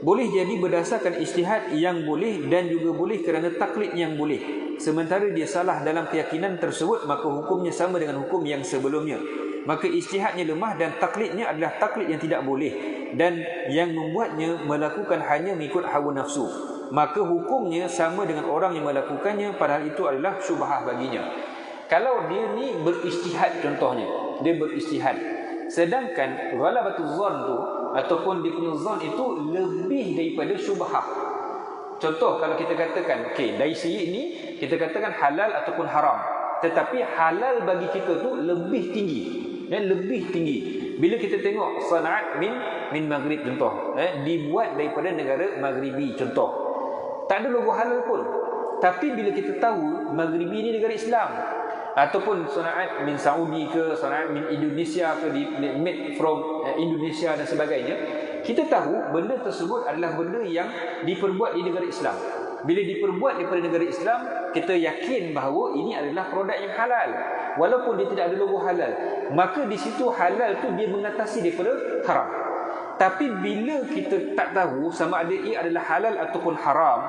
Speaker 1: boleh jadi berdasarkan ijtihad yang boleh dan juga boleh kerana taklid yang boleh. Sementara dia salah dalam keyakinan tersebut, maka hukumnya sama dengan hukum yang sebelumnya. Maka ijtihadnya lemah dan taklidnya adalah taklid yang tidak boleh dan yang membuatnya melakukan hanya mengikut hawa nafsu. Maka hukumnya sama dengan orang yang melakukannya padahal itu adalah syubhah baginya. Kalau dia ni berijtihad, contohnya dia berijtihad, sedangkan ghalabatul zon tu ataupun dia punya zon itu lebih daripada syubhah. Contoh, kalau kita katakan okey, dari segi ini kita katakan halal ataupun haram, tetapi halal bagi kita tu lebih tinggi dan lebih tinggi. Bila kita tengok sana'at min maghrib contoh, dibuat daripada negara maghribi contoh, tak ada logo halal pun. Tapi bila kita tahu maghribi ni negara Islam, ataupun sana'at min Saudi ke, sana'at min Indonesia ke, made from Indonesia dan sebagainya, kita tahu benda tersebut adalah benda yang diperbuat di negara Islam. Bila diperbuat daripada negara Islam, kita yakin bahawa ini adalah produk yang halal walaupun dia tidak ada logo halal. Maka di situ halal tu dia mengatasi daripada haram. Tapi bila kita tak tahu sama ada ia adalah halal ataupun haram,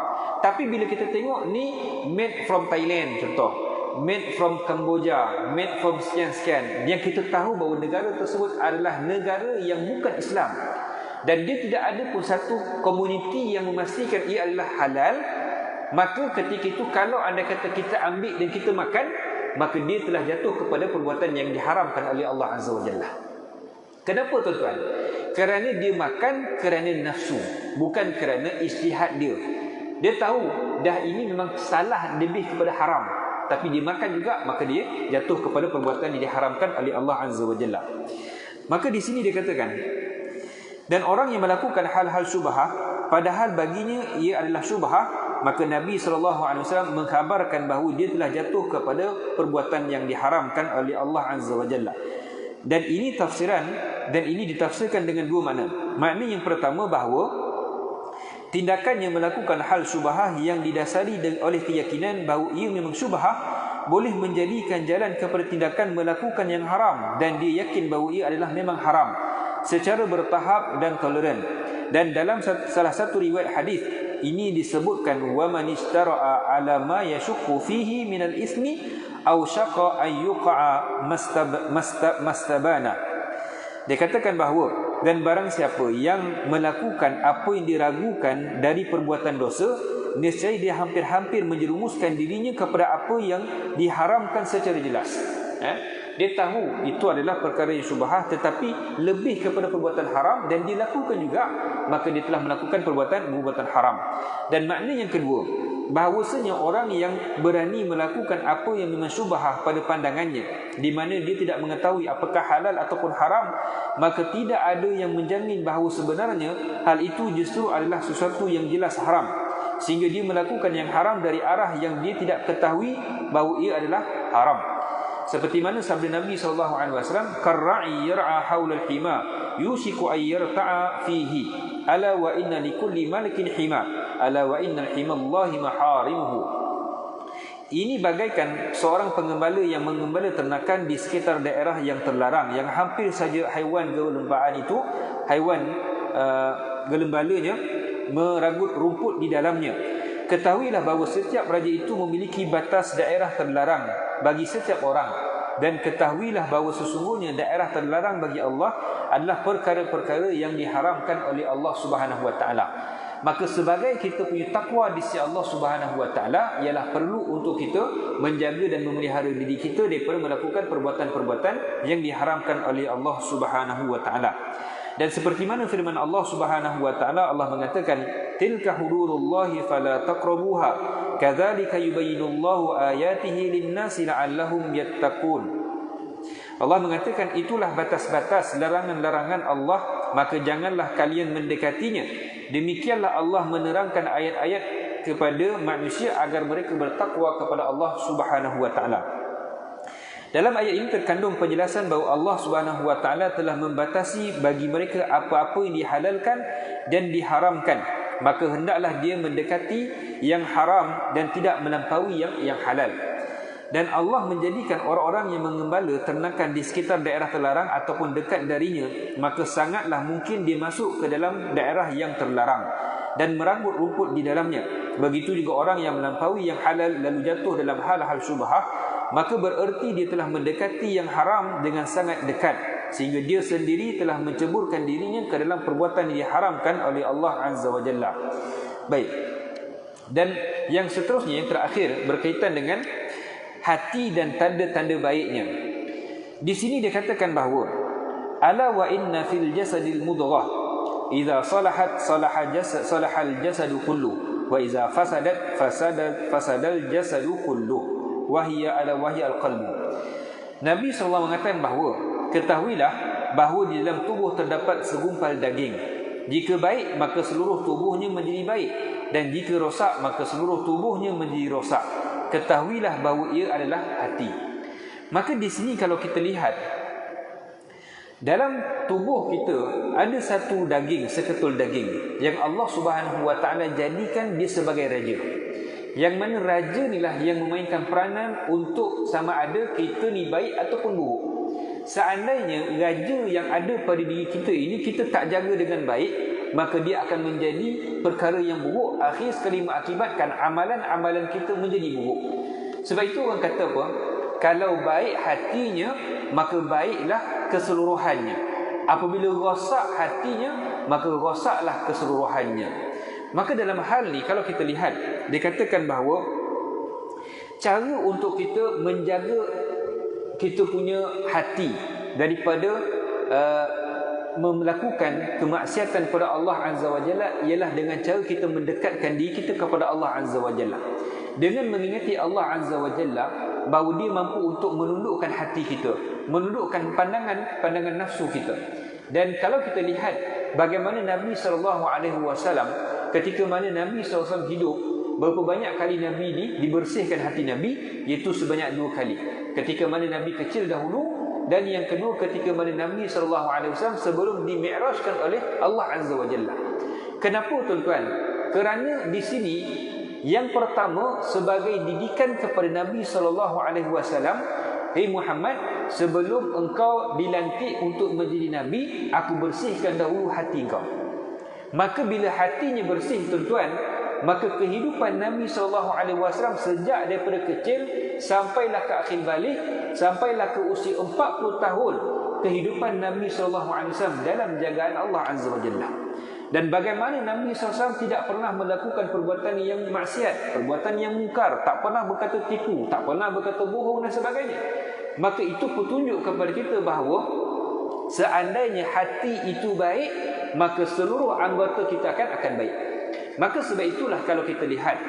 Speaker 1: tapi bila kita tengok ni made from Thailand contoh, made from Cambodia, made from sekian-sekian, yang kita tahu bahawa negara tersebut adalah negara yang bukan Islam, dan dia tidak ada pun satu komuniti yang memastikan ia adalah halal, maka ketika itu kalau anda kata kita ambil dan kita makan, maka dia telah jatuh kepada perbuatan yang diharamkan oleh Allah Azza wa Jalla. Kenapa tuan-tuan? Kerana dia makan kerana nafsu, bukan kerana ijtihad dia. Dia tahu dah ini memang salah, lebih kepada haram, tapi dia makan juga, maka dia jatuh kepada perbuatan yang diharamkan oleh Allah Azza wa Jalla. Maka di sini dia katakan, dan orang yang melakukan hal-hal syubhah padahal baginya ia adalah syubhah, maka Nabi SAW mengkhabarkan bahawa dia telah jatuh kepada perbuatan yang diharamkan oleh Allah Azza wa Jalla. Dan ini tafsiran, dan ini ditafsirkan dengan dua makna. Makna yang pertama bahawa tindakan yang melakukan hal syubhah yang didasari oleh keyakinan bahawa ia memang syubhah boleh menjadikan jalan kepada tindakan melakukan yang haram, dan dia yakin bahawa ia adalah memang haram secara bertahap dan toleran. Dan dalam salah satu riwayat hadis ini disebutkan, wa man istara'a ala ma yashukku fihi min al-ithmi aw syaqa ay yuqa'a mastabana. Dia katakan bahawa, dan barang siapa yang melakukan apa yang diragukan dari perbuatan dosa, nescaya dia hampir-hampir menjerumuskan dirinya kepada apa yang diharamkan secara jelas. Dia tahu itu adalah perkara yang syubhah, tetapi lebih kepada perbuatan haram, dan dia lakukan juga, maka dia telah melakukan perbuatan haram. Dan makna yang kedua, bahawasanya orang yang berani melakukan apa yang memang syubhah pada pandangannya, di mana dia tidak mengetahui apakah halal ataupun haram, maka tidak ada yang menjamin bahawa sebenarnya hal itu justru adalah sesuatu yang jelas haram, sehingga dia melakukan yang haram dari arah yang dia tidak ketahui bahawa ia adalah haram. Seperti mana sabda Nabi SAW, "Karra'i yar'a haula al-hima, yushiku ay yarta'a fihi, ala wa inna likulli malikin hima, ala wa inna himallahi maharimuhu." Ini bagaikan seorang pengembala yang mengembala ternakan di sekitar daerah yang terlarang, yang hampir saja haiwan gelembaan itu, haiwan gelembalanya meragut rumput di dalamnya. Ketahuilah bahawa setiap raja itu memiliki batas daerah terlarang bagi setiap orang, dan ketahuilah bahawa sesungguhnya daerah terlarang bagi Allah adalah perkara-perkara yang diharamkan oleh Allah Subhanahu wa taala. Maka sebagai kita punya takwa di sisi Allah Subhanahu wa taala, ialah perlu untuk kita menjaga dan memelihara diri kita daripada melakukan perbuatan-perbuatan yang diharamkan oleh Allah Subhanahu wa taala. Dan seperti mana firman Allah Subhanahu wa taala, Allah mengatakan, "Tilka hududullahi fala taqrabuha, kadzalika yubayyinullahu ayatihi lin-nasi la'allahum yattaqun." Allah mengatakan, itulah batas-batas, larangan-larangan Allah, maka janganlah kalian mendekatinya. Demikianlah Allah menerangkan ayat-ayat kepada manusia agar mereka bertakwa kepada Allah Subhanahu wa taala. Dalam ayat ini terkandung penjelasan bahawa Allah Subhanahu wa taala telah membatasi bagi mereka apa-apa yang dihalalkan dan diharamkan. Maka hendaklah dia mendekati yang haram dan tidak melampaui yang halal. Dan Allah menjadikan orang-orang yang mengembala ternakan di sekitar daerah terlarang ataupun dekat darinya, maka sangatlah mungkin dia masuk ke dalam daerah yang terlarang dan meragut rumput di dalamnya. Begitu juga orang yang melampaui yang halal lalu jatuh dalam hal-hal syubhah, maka bererti dia telah mendekati yang haram dengan sangat dekat, sehingga dia sendiri telah menceburkan dirinya ke dalam perbuatan yang diharamkan oleh Allah Azza wa Jalla. Baik. Dan yang seterusnya, yang terakhir, berkaitan dengan hati dan tanda-tanda baiknya. Di sini dikatakan bahawa ala wa inna fil jasadil mudghah idza salahat salahal jasadu kullu wa idza fasadat fasadal jasadu kullu wa hiya al-qalbu. Nabi SAW mengatakan bahawa ketahuilah bahawa di dalam tubuh terdapat segumpal daging. Jika baik, maka seluruh tubuhnya menjadi baik, dan jika rosak, maka seluruh tubuhnya menjadi rosak. Ketahuilah bahawa ia adalah hati. Maka di sini kalau kita lihat, dalam tubuh kita ada satu daging, seketul daging, yang Allah Subhanahu wa taala jadikan dia sebagai raja. Yang mana raja inilah yang memainkan peranan untuk sama ada kita ni baik ataupun buruk. Seandainya raja yang ada pada diri kita ini kita tak jaga dengan baik, maka dia akan menjadi perkara yang buruk, akhir sekali mengakibatkan amalan-amalan kita menjadi buruk. Sebab itu orang kata apa? Kalau baik hatinya, maka baiklah keseluruhannya. Apabila rosak hatinya, maka rosaklah keseluruhannya. Maka dalam hal ni kalau kita lihat, dikatakan bahawa cara untuk kita menjaga kita punya hati daripada melakukan kemaksiatan kepada Allah Azza wa Jalla ialah dengan cara kita mendekatkan diri kita kepada Allah Azza wa Jalla, dengan mengingati Allah Azza wa Jalla bahawa dia mampu untuk menundukkan hati kita, menundukkan pandangan nafsu kita. Dan kalau kita lihat bagaimana Nabi SAW, ketika mana Nabi SAW hidup, berapa banyak kali Nabi ini dibersihkan hati Nabi, iaitu sebanyak 2 kali. Ketika mana Nabi kecil dahulu, dan yang kedua ketika mana Nabi SAW sebelum dimi'rajkan oleh Allah Azza wa Jalla. Kenapa tuan-tuan? Kerana di sini yang pertama sebagai didikan kepada Nabi SAW, "Hei Muhammad, sebelum engkau dilantik untuk menjadi Nabi, aku bersihkan dahulu hati engkau." Maka bila hatinya bersih tuan-tuan, maka kehidupan Nabi SAW sejak daripada kecil sampailah ke akhir balik, sampailah ke usia 40 tahun, kehidupan Nabi SAW dalam jagaan Allah Azza wa Jalla. Dan bagaimana Nabi SAW tidak pernah melakukan perbuatan yang maksiat, perbuatan yang mungkar, tak pernah berkata tipu, tak pernah berkata bohong dan sebagainya. Maka itu petunjuk kepada kita bahawa seandainya hati itu baik, maka seluruh anggota kita akan baik. Maka sebab itulah kalau kita lihat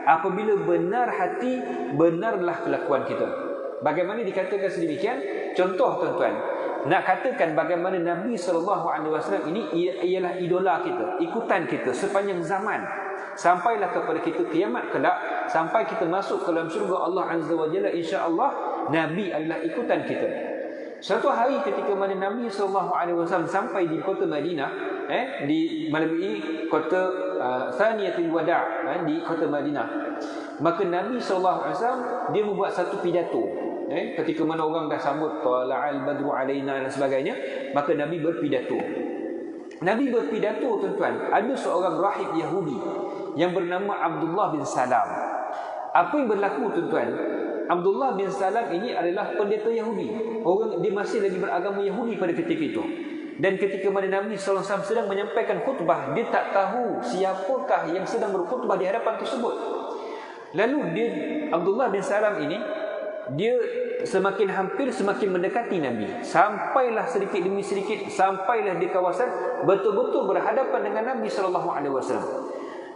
Speaker 1: apabila benar hati, benarlah kelakuan kita. Bagaimana dikatakan sedemikian? Contoh tuan-tuan, nak katakan bagaimana Nabi SAW ini ialah idola kita, ikutan kita sepanjang zaman, sampailah kepada kita kiamat kelak, sampai kita masuk ke dalam syurga Allah Azza wa Jalla, insya-Allah Nabi adalah ikutan kita. Suatu hari ketika mana Nabi SAW sampai di kota Madinah, di melalui kota Thaniyatul Wada', di kota Madinah, maka Nabi SAW dia membuat satu pidato. Ketika mana orang dah sambut tala'al badru alaina dan sebagainya, maka Nabi berpidato. Nabi berpidato tuan-tuan, ada seorang rahib Yahudi yang bernama Abdullah bin Salam. Apa yang berlaku tuan-tuan? Abdullah bin Salam ini adalah pendeta Yahudi. Dia masih lagi beragama Yahudi pada ketika itu. Dan ketika mana Nabi SAW sedang menyampaikan khutbah, dia tak tahu siapakah yang sedang berkhutbah di hadapan tersebut. Lalu Abdullah bin Salam ini, dia semakin hampir semakin mendekati Nabi, sampailah sedikit demi sedikit, sampailah di kawasan betul-betul berhadapan dengan Nabi SAW.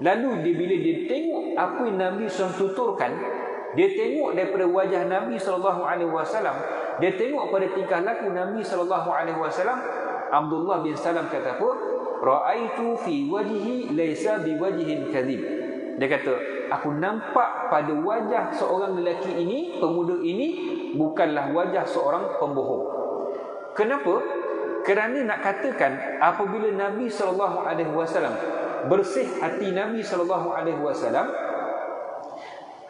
Speaker 1: Lalu bila dia tengok apa yang Nabi SAW tuturkan, dia tengok daripada wajah Nabi SAW, dia tengok pada tingkah laku Nabi SAW, Abdullah bin Salam kata apa? Ra'aitu fi wajhi laisa biwajhin kadhib. Dia kata, aku nampak pada wajah seorang lelaki ini, pemuda ini, bukanlah wajah seorang pembohong. Kenapa? Kerana nak katakan apabila Nabi SAW bersih hati Nabi SAW,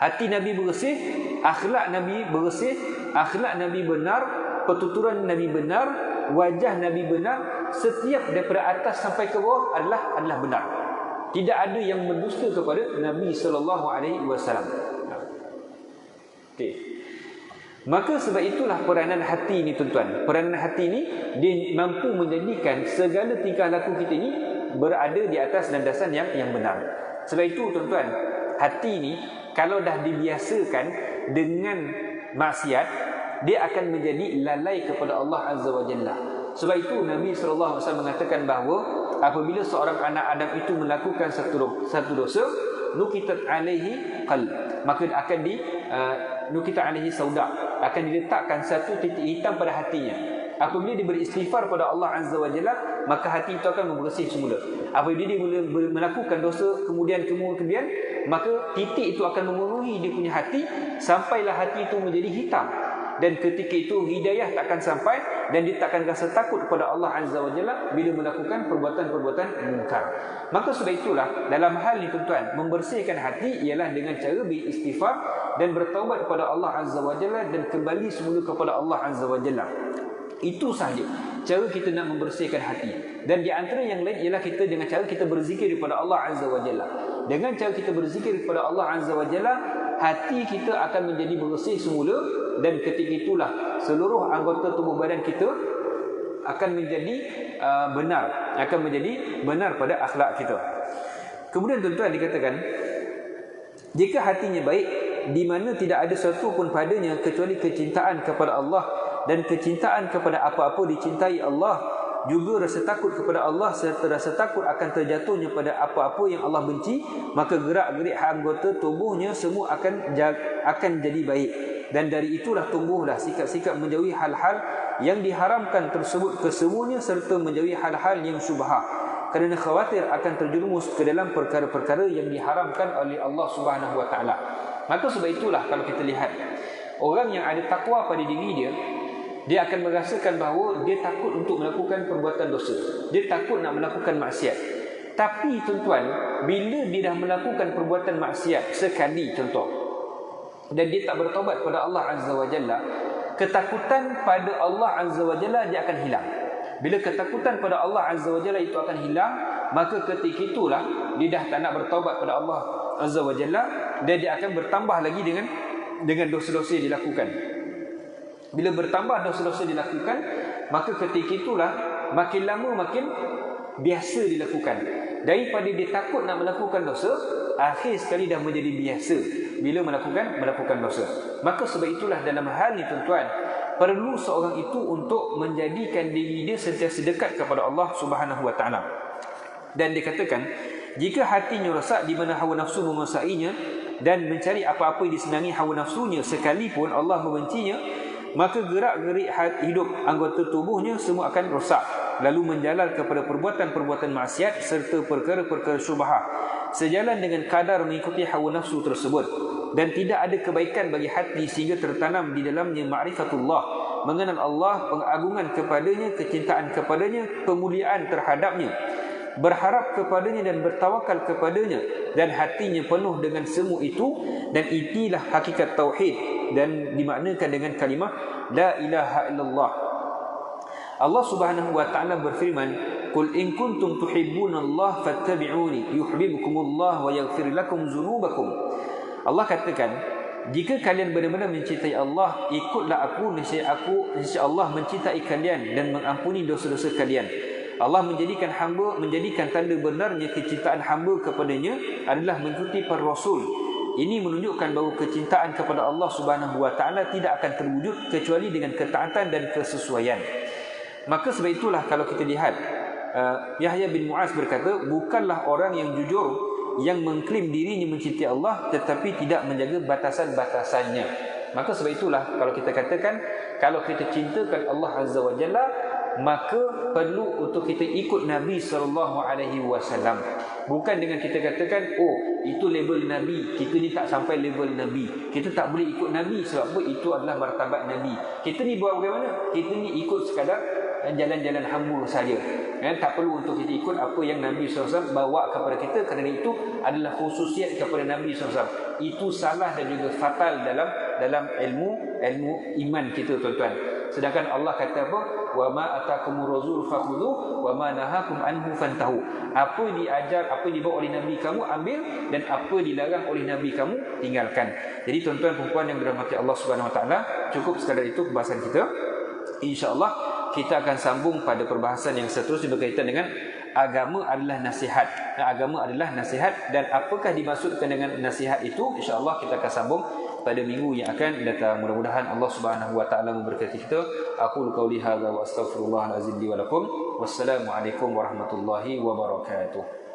Speaker 1: hati Nabi bersih, akhlak Nabi bersih, akhlak Nabi benar, pertuturan Nabi benar, wajah Nabi benar, setiap daripada atas sampai ke bawah adalah benar. Tidak ada yang mendusta kepada Nabi SAW. Okay. Maka sebab itulah peranan hati ini tuan-tuan. Peranan hati ini dia mampu menjadikan segala tingkah laku kita ini berada di atas landasan yang benar. Sebab itu tuan-tuan, hati ini kalau dah dibiasakan dengan maksiat, dia akan menjadi lalai kepada Allah Azza wa Jalla. Sebab itu Nabi SAW mengatakan bahawa apabila seorang anak Adam itu melakukan satu dosa, nukitat alaihi qalb, maka akan nukitat alaihi sauda, akan diletakkan satu titik hitam pada hatinya. Apabila dia beristighfar pada Allah Azza wa Jalla, maka hati itu akan membersih semula. Apabila dia melakukan dosa kemudian, maka titik itu akan memenuhi dia punya hati, sampailah hati itu menjadi hitam. Dan ketika itu hidayah takkan sampai, dan dia takkan rasa takut kepada Allah Azza wa Jalla bila melakukan perbuatan-perbuatan munkar. Maka sebab itulah dalam hal ini tuan-tuan, membersihkan hati ialah dengan cara beristighfar dan bertaubat kepada Allah Azza wa Jalla dan kembali semula kepada Allah Azza wa Jalla. Itu sahaja cara kita nak membersihkan hati. Dan di antara yang lain ialah kita dengan cara kita berzikir kepada Allah Azza wa Jalla. Dengan cara kita berzikir kepada Allah Azza wa Jalla, hati kita akan menjadi bersih semula, dan ketika itulah seluruh anggota tubuh badan kita akan menjadi benar pada akhlak kita. Kemudian tuan-tuan dikatakan, jika hatinya baik, di mana tidak ada sesuatu pun padanya kecuali kecintaan kepada Allah dan kecintaan kepada apa-apa dicintai Allah, juga rasa takut kepada Allah serta rasa takut akan terjatuhnya pada apa-apa yang Allah benci, maka gerak-gerik anggota tubuhnya semua akan jadi baik. Dan dari itulah tumbuhlah sikap-sikap menjauhi hal-hal yang diharamkan tersebut kesemuanya, serta menjauhi hal-hal yang syubhah, kerana khawatir akan terjerumus ke dalam perkara-perkara yang diharamkan oleh Allah Subhanahu wa taala. Maka sebab itulah kalau kita lihat orang yang ada takwa pada diri dia akan merasakan bahawa dia takut untuk melakukan perbuatan dosa, dia takut nak melakukan maksiat. Tapi tuan-tuan, bila dia dah melakukan perbuatan maksiat sekali contoh, dan dia tak bertaubat kepada Allah Azza wa Jalla, ketakutan pada Allah Azza wa Jalla dia akan hilang. Bila ketakutan pada Allah Azza wa Jalla itu akan hilang, maka ketika itulah dia dah tak nak bertaubat pada Allah Azza wa Jalla, dan dia akan bertambah lagi dengan dosa-dosa yang dilakukan. Bila bertambah dosa-dosa dilakukan, maka ketika itulah makin lama makin biasa dilakukan. Daripada dia takut nak melakukan dosa, akhir sekali dah menjadi biasa bila melakukan dosa. Maka sebab itulah dalam hal ni tuan-tuan, perlu seorang itu untuk menjadikan diri dia sentiasa dekat kepada Allah Subhanahu wa taala. Dan dikatakan, jika hatinya rosak di mana hawa nafsu menguasainya, dan mencari apa-apa yang disenangi hawa nafsunya sekalipun Allah membencinya, maka gerak-gerik hidup anggota tubuhnya semua akan rosak, lalu menjalar kepada perbuatan-perbuatan maksiat serta perkara-perkara syubhah sejalan dengan kadar mengikuti hawa nafsu tersebut. Dan tidak ada kebaikan bagi hati sehingga tertanam di dalamnya ma'rifatullah, mengenal Allah, pengagungan kepadanya, kecintaan kepadanya, pemuliaan terhadapnya, berharap kepadanya dan bertawakal kepadanya, dan hatinya penuh dengan semua itu. Dan inilah hakikat tauhid dan dimaknakan dengan kalimah la ilaha illallah. Allah Subhanahu wa taala berfirman, "Qul in kuntum tuhibbunallaha fattabi'uni yuhibbukumullah wa yaghfir lakum dzunubakum." Allah katakan, jika kalian benar-benar mencintai Allah, ikutlah aku, nescaya Allah mencintai kalian dan mengampuni dosa-dosa kalian. Allah menjadikan tanda benarnya kecintaan hamba kepadanya adalah mengikuti para rasul. Ini menunjukkan bahawa kecintaan kepada Allah Subhanahu wa taala tidak akan terwujud kecuali dengan ketaatan dan kesesuaian. Maka sebab itulah kalau kita lihat Yahya bin Mu'az berkata, bukanlah orang yang jujur yang mengklaim dirinya mencintai Allah tetapi tidak menjaga batasan-batasannya. Maka sebab itulah kalau kita katakan, kalau kita cintakan Allah Azza wa Jalla, maka perlu untuk kita ikut Nabi SAW. Bukan dengan kita katakan, oh itu label Nabi, kita ni tak sampai label Nabi, kita tak boleh ikut Nabi sebab apa? Itu adalah martabat Nabi. Kita ni buat bagaimana? Kita ni ikut sekadar jalan-jalan hamba saja. Tak perlu untuk kita ikut apa yang Nabi SAW bawa kepada kita, kerana itu adalah khususiat kepada Nabi SAW. Itu salah dan juga fatal dalam ilmu iman kita, tuan-tuan. Sedangkan Allah kata apa? Wa ma atakumur rasul fakhudhu wa ma nahakum anhu fantahu. Apa yang diajar, apa yang dibawa oleh Nabi kamu ambil, dan apa yang dilarang oleh Nabi kamu tinggalkan. Jadi tuan-tuan perempuan yang dirahmati Allah Subhanahu wa taala, cukup sekadar itu pembahasan kita. Insya-Allah kita akan sambung pada perbahasan yang seterusnya berkaitan dengan agama adalah nasihat. Agama adalah nasihat, dan apakah dimaksudkan dengan nasihat itu? Insya-Allah kita akan sambung pada minggu yang akan datang. Mudah-mudahan Allah Subhanahu wa taala memberkati kita. Aqulu qauli hadza wa astaghfirullahal azim li wa lakum. Wassalamualaikum warahmatullahi wabarakatuh.